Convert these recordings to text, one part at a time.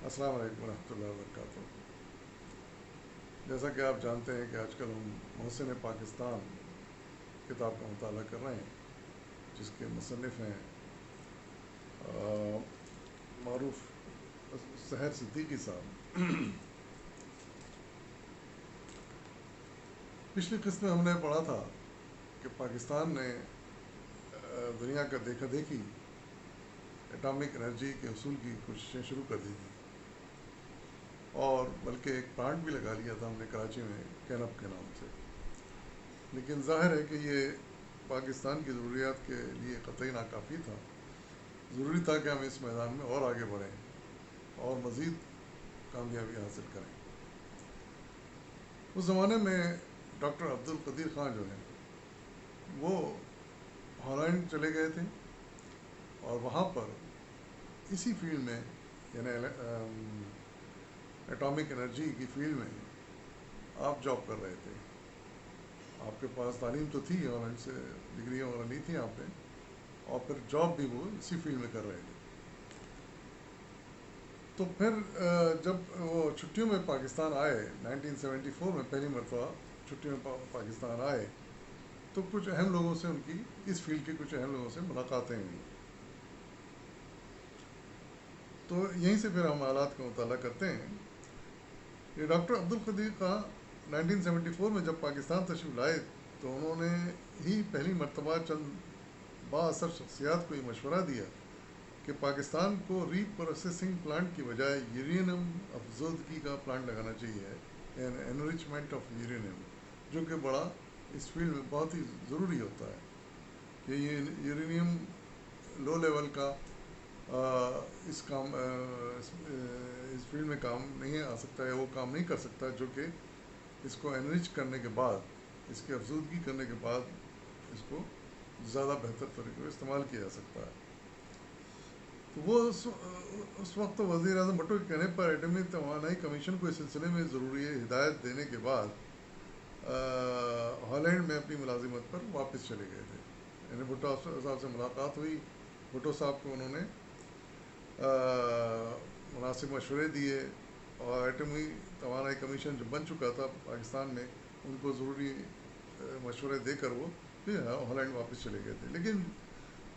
السلام علیکم ورحمۃ اللہ وبرکاتہ۔ جیسا کہ آپ جانتے ہیں کہ آج کل ہم محسن پاکستان کتاب کا مطالعہ کر رہے ہیں، جس کے مصنف ہیں معروف سحر صدیقی صاحب۔ پچھلی قسط میں ہم نے پڑھا تھا کہ پاکستان نے دنیا کا دیکھا دیکھی ایٹامک انرجی کے حصول کی کوششیں شروع کر دی تھیں، اور بلکہ ایک پلانٹ بھی لگا لیا تھا ہم نے کراچی میں کینپ کے نام سے۔ لیکن ظاہر ہے کہ یہ پاکستان کی ضروریات کے لیے قطعی ناکافی تھا۔ ضروری تھا کہ ہم اس میدان میں اور آگے بڑھیں اور مزید کامیابی حاصل کریں۔ اس زمانے میں ڈاکٹر عبدالقدیر خان جو ہیں وہ ہالینڈ چلے گئے تھے، اور وہاں پر اسی فیلڈ میں یعنی ایٹامک انرجی کی فیلڈ میں آپ جاب کر رہے تھے۔ آپ کے پاس تعلیم تو تھی، ہالینڈ سے ڈگریاں وغیرہ لی تھیں آپ نے، اور پھر جاب بھی وہ اسی فیلڈ میں کر رہے تھے۔ تو پھر جب وہ چھٹیوں میں پاکستان آئے 1974 میں پہلی مرتبہ چھٹیوں میں پاکستان آئے، تو کچھ اہم لوگوں سے ان کی اس فیلڈ کے کچھ اہم لوگوں سے ملاقاتیں ہوئیں۔ تو یہیں سے پھر ہم حالات کا مطالعہ کرتے ہیں۔ یہ ڈاکٹر عبدالقدیر خان 1974 میں جب پاکستان تشریف لائے تو انہوں نے ہی پہلی مرتبہ چند بااثر شخصیات کو یہ مشورہ دیا کہ پاکستان کو ری پروسیسنگ پلانٹ کی بجائے یورینیم افزودگی کا پلانٹ لگانا چاہیے، یعنی انریچمنٹ آف یورینیم، جو کہ بڑا اس فیلڈ میں بہت ہی ضروری ہوتا ہے کہ یہ یورینیم لو لیول کا اس فیلڈ میں کام نہیں آ سکتا ہے، وہ کام نہیں کر سکتا جو کہ اس کو انریچ کرنے کے بعد، اس کی افزودگی کرنے کے بعد اس کو زیادہ بہتر طریقے سے استعمال کیا جا سکتا ہے۔ تو وہ اس وقت وزیر اعظم بھٹو کے کہنے پر ایٹمی توانائی کمیشن کو اس سلسلے میں ضروری ہدایت دینے کے بعد ہالینڈ میں اپنی ملازمت پر واپس چلے گئے تھے۔ یعنی بھٹو صاحب سے ملاقات ہوئی، بھٹو صاحب کو انہوں نے مناسب مشورے دیے، اور ایٹمی توانائی کمیشن جو بن چکا تھا پاکستان میں، ان کو ضروری مشورے دے کر وہ پھر ہالینڈ واپس چلے گئے تھے۔ لیکن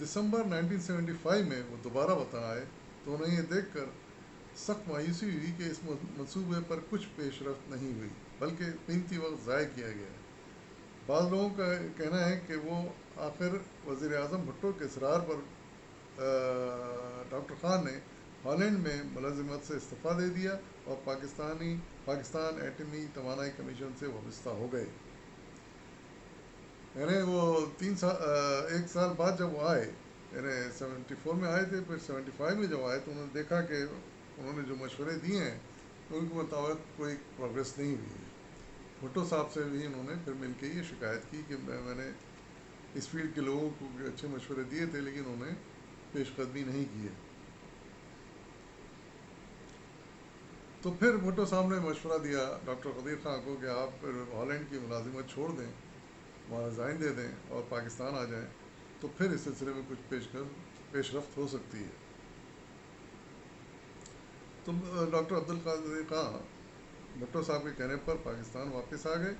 دسمبر 1975 میں وہ دوبارہ وطن آئے تو انہیں یہ دیکھ کر سخت مایوسی ہوئی کہ اس منصوبے پر کچھ پیش رفت نہیں ہوئی، بلکہ قیمتی وقت ضائع کیا گیا ہے۔ بعض لوگوں کا کہنا ہے کہ وہ آخر وزیر اعظم بھٹو کے اصرار پر ڈاکٹر خان نے ہالینڈ میں ملازمت سے استعفیٰ دے دیا اور پاکستان ایٹمی توانائی کمیشن سے وابستہ ہو گئے۔ یعنی وہ ایک سال بعد جب وہ آئے، یعنی 74 میں آئے تھے، پھر 75 میں جب آئے تو انہوں نے دیکھا کہ انہوں نے جو مشورے دیے ہیں ان کے مطابق کوئی پروگریس نہیں ہوئی ہے۔ بھٹو صاحب سے بھی انہوں نے پھر مل کے یہ شکایت کی کہ میں نے اس فیلڈ کے لوگوں کو اچھے مشورے دیے تھے لیکن انہوں نے پیش قدمی نہیں کی ہے۔ تو پھر بھٹو صاحب نے مشورہ دیا ڈاکٹر قدیر خان کو کہ آپ پھر ہالینڈ کی ملازمت چھوڑ دیں، وہاں ریزائن دے دیں اور پاکستان آ جائیں، تو پھر اس سلسلے میں کچھ پیش رفت ہو سکتی ہے۔ تو ڈاکٹر عبدالقدیر خان بھٹو صاحب کے کہنے پر پاکستان واپس آ گئے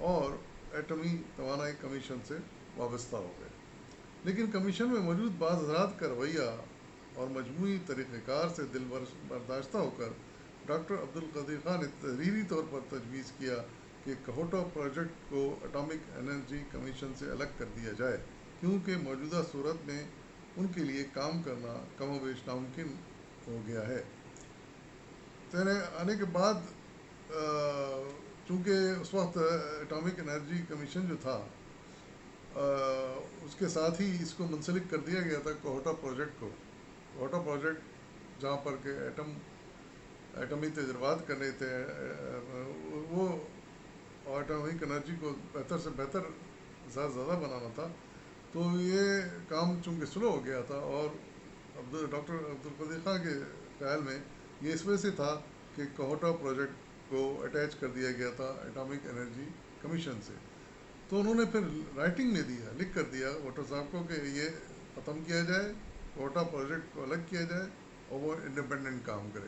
اور ایٹمی توانائی کمیشن سے وابستہ ہو گئے۔ لیکن کمیشن میں موجود بعض حضرات کا رویہ اور مجموعی طریقہ کار سے دل برداشتہ ہو کر ڈاکٹر عبدالقدیر خان نے تحریری طور پر تجویز کیا کہ کہوٹا پروجیکٹ کو ایٹامک انرجی کمیشن سے الگ کر دیا جائے، کیونکہ موجودہ صورت میں ان کے لیے کام کرنا کم و بیش ناممکن ہو گیا ہے۔ آنے کے بعد چونکہ اس وقت ایٹامک انرجی کمیشن جو تھا اس کے ساتھ ہی اس کو منسلک کر دیا گیا تھا کہوٹا پروجیکٹ کو۔ کہوٹا پروجیکٹ جہاں پر کہ ایٹمی تجربات کرنے تھے، وہ ایٹامک انرجی کو بہتر سے بہتر زیادہ سے زیادہ بنانا تھا، تو یہ کام چونکہ سلو ہو گیا تھا، اور ڈاکٹر عبدالقدیر خان کے خیال میں یہ اس وجہ سے تھا کہ کہوٹا پروجیکٹ کو اٹیچ کر دیا گیا تھا ایٹامک انرجی کمیشن سے۔ تو انہوں نے پھر رائٹنگ میں دیا، لکھ کر دیا بھٹو صاحب کو کہ یہ ختم کیا جائے، کہوٹا پروجیکٹ کو الگ کیا جائے اور وہ انڈیپینڈنٹ کام کرے۔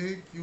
A.Q.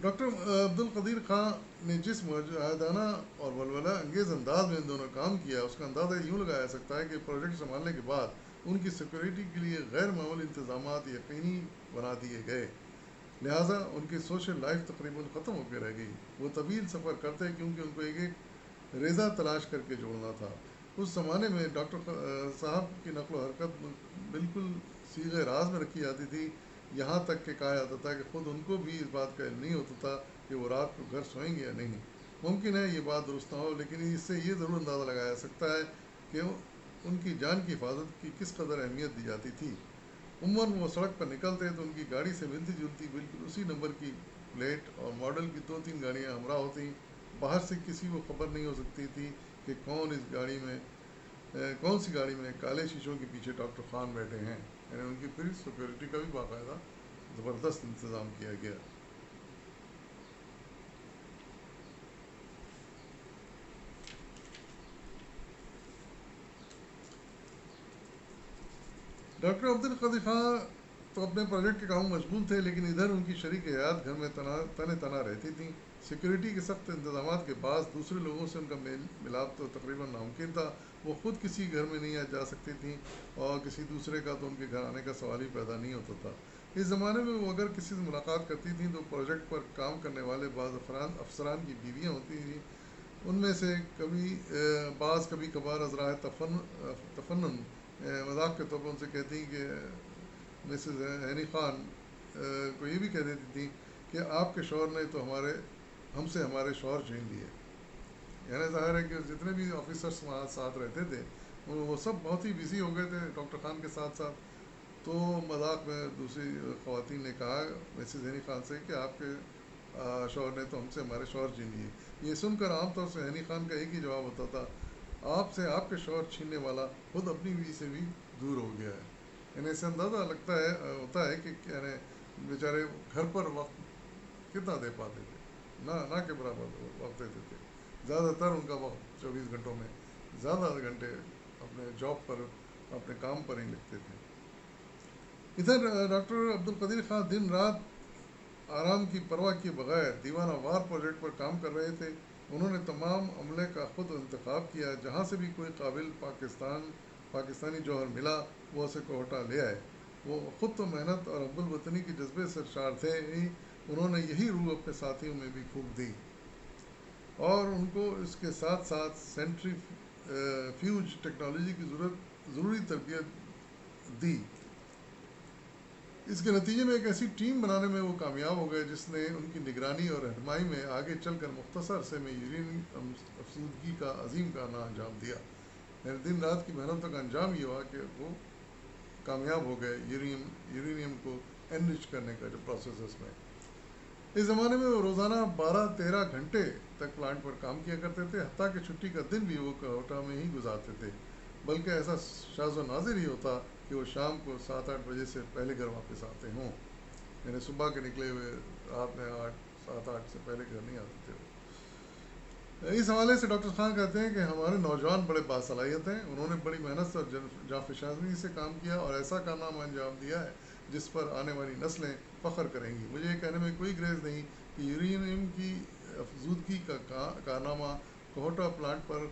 ڈاکٹر عبد القدیر خان نے جس مجاہدانہ اور ولولہ انگیز انداز میں ان دونوں کام کیا اس کا اندازہ یوں لگایا جا سکتا ہے کہ پروجیکٹ سنبھالنے کے بعد ان کی سیکیورٹی کے لیے غیر معمولی انتظامات یقینی بنا دیے گئے، لہٰذا ان کی سوشل لائف تقریباً ختم ہو کے رہ گئی۔ وہ طویل سفر کرتے کیونکہ ان کو ایک ایک ریزہ تلاش کر کے جوڑنا تھا۔ اس زمانے میں ڈاکٹر صاحب کی نقل و حرکت بالکل صیغہ راز میں رکھی جاتی تھی، یہاں تک کہ کہا جاتا تھا کہ خود ان کو بھی اس بات کا علم نہیں ہوتا تھا کہ وہ رات کو گھر سوئیں گے یا نہیں۔ ممکن ہے یہ بات درست نہ ہو، لیکن اس سے یہ ضرور اندازہ لگایا جا سکتا ہے کہ ان کی جان کی حفاظت کی کس قدر اہمیت دی جاتی تھی۔ عموماً وہ سڑک پر نکلتے تو ان کی گاڑی سے ملتی جلتی بالکل اسی نمبر کی پلیٹ اور ماڈل کی 2-3 گاڑیاں ہمراہ ہوتیں۔ باہر سے کسی کو خبر نہیں ہو سکتی تھی کہ کون سی گاڑی میں کالے شیشوں کے پیچھے ڈاکٹر خان بیٹھے ہیں، یعنی ان کی پوری سیکورٹی کا بھی باقاعدہ زبردست انتظام کیا گیا۔ ڈاکٹر عبد القادر خان تو اپنے پروجیکٹ کے کاموں میں مشغول تھے، لیکن ادھر ان کی شریک حیات گھر میں تنہ تنہا رہتی تھیں۔ سیکورٹی کے سخت انتظامات کے بعد دوسرے لوگوں سے ان کا میل ملاپ تو تقریباً ناممکن تھا۔ وہ خود کسی گھر میں نہیں جا سکتی تھیں اور کسی دوسرے کا تو ان کے گھر آنے کا سوال ہی پیدا نہیں ہوتا تھا۔ اس زمانے میں وہ اگر کسی سے ملاقات کرتی تھیں تو پروجیکٹ پر کام کرنے والے بعض افسران کی بیویاں ہوتی تھیں، ان میں سے کبھی کبھار ازراہ تفنن مذاق کے طور پر ان سے کہتی ہیں کہ مسز ہینی خان کو یہ بھی کہہ دیتی تھیں کہ آپ کے شوہر نے تو ہم سے ہمارے شوہر چھین لیے۔ یعنی ظاہر ہے کہ جتنے بھی آفیسرس وہاں ساتھ رہتے تھے وہ سب بہت ہی بزی ہو گئے تھے ڈاکٹر خان کے ساتھ ساتھ۔ تو مذاق میں دوسری خواتین نے کہا مسز ہینی خان سے کہ آپ کے شوہر نے تو ہم سے ہمارے شوہر چھین لیے۔ یہ سن کر عام طور سے ہینی خان کا ایک ہی جواب ہوتا تھا، آپ سے آپ کے شوہر چھیننے والا خود اپنی بیوی سے بھی دور ہو گیا ہے۔ یعنی اس سے اندازہ ہوتا ہے کہ یعنی بیچارے گھر پر وقت کتنا دے پاتے تھے، نہ کے برابر وقت دیتے تھے۔ زیادہ تر ان کا وقت 24 گھنٹوں میں زیادہ گھنٹے اپنے جاب پر اپنے کام پر ہی لگتے تھے۔ ادھر ڈاکٹر عبد القدیر خان دن رات آرام کی پرواہ کیے بغیر دیوانہ وار پروجیکٹ پر کام کر رہے تھے۔ انہوں نے تمام عملے کا خود انتخاب کیا، جہاں سے بھی کوئی قابل پاکستانی جوہر ملا وہ اسے کوہٹا لے آئے۔ وہ خود تو محنت اور حب الوطنی کے جذبے سرشار تھے ہی، انہوں نے یہی روح اپنے ساتھیوں میں بھی پھونک دی اور ان کو اس کے ساتھ ساتھ سینٹری فیوج ٹیکنالوجی کی ضروری تربیت دی۔ اس کے نتیجے میں ایک ایسی ٹیم بنانے میں وہ کامیاب ہو گئے جس نے ان کی نگرانی اور رہنمائی میں آگے چل کر مختصر عرصے میں یورینیم افزودگی کا عظیم کارنامہ انجام دیا۔ یعنی دن رات کی محنتوں کا انجام یہ ہوا کہ وہ کامیاب ہو گئے یورینیم کو انرچ کرنے کا جو پروسیس ہے اس میں۔ اس زمانے میں وہ روزانہ 12-13 گھنٹے تک پلانٹ پر کام کیا کرتے تھے، حتیٰ کہ چھٹی کا دن بھی وہ کوہٹا میں ہی گزارتے تھے، بلکہ ایسا شاذ و نادر ہی ہوتا کہ وہ شام کو 7-8 بجے سے پہلے گھر واپس آتے ہوں۔ یعنی صبح کے نکلے ہوئے رات میں 7-8 سے پہلے گھر نہیں آتے تھے وہ۔ اس حوالے سے ڈاکٹر خان کہتے ہیں کہ ہمارے نوجوان بڑے باصلاحیت ہیں، انہوں نے بڑی محنت اور جانفشانی سے کام کیا اور ایسا کارنامہ انجام دیا ہے جس پر آنے والی نسلیں فخر کریں گی۔ مجھے یہ کہنے میں کوئی گریز نہیں کہ یورینیم کی افزودگی کا کارنامہ کوہٹا پلانٹ پر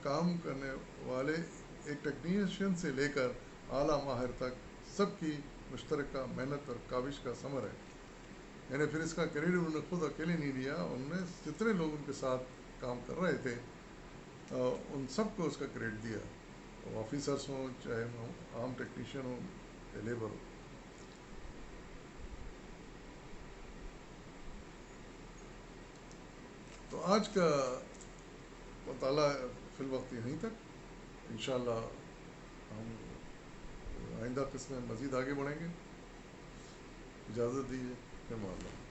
کام کرنے والے ایک ٹیکنیشین سے لے کر اعلیٰ ماہر تک سب کی مشترکہ محنت اور کاوش کا ثمر ہے۔ یعنی پھر اس کا کریڈٹ انہوں نے خود اکیلے نہیں لیا، انہوں نے جتنے لوگ ان کے ساتھ کام کر رہے تھے ان سب کو اس کا کریڈٹ دیا، آفیسرس ہوں چاہے عام ٹیکنیشین ہوں یا لیبر ہو۔ تو آج کا مطالعہ فی الوقت یہیں تک، انشاءاللہ ہم آئندہ قسم میں مزید آگے بڑھیں گے۔ اجازت دیجیے، پھر معلوم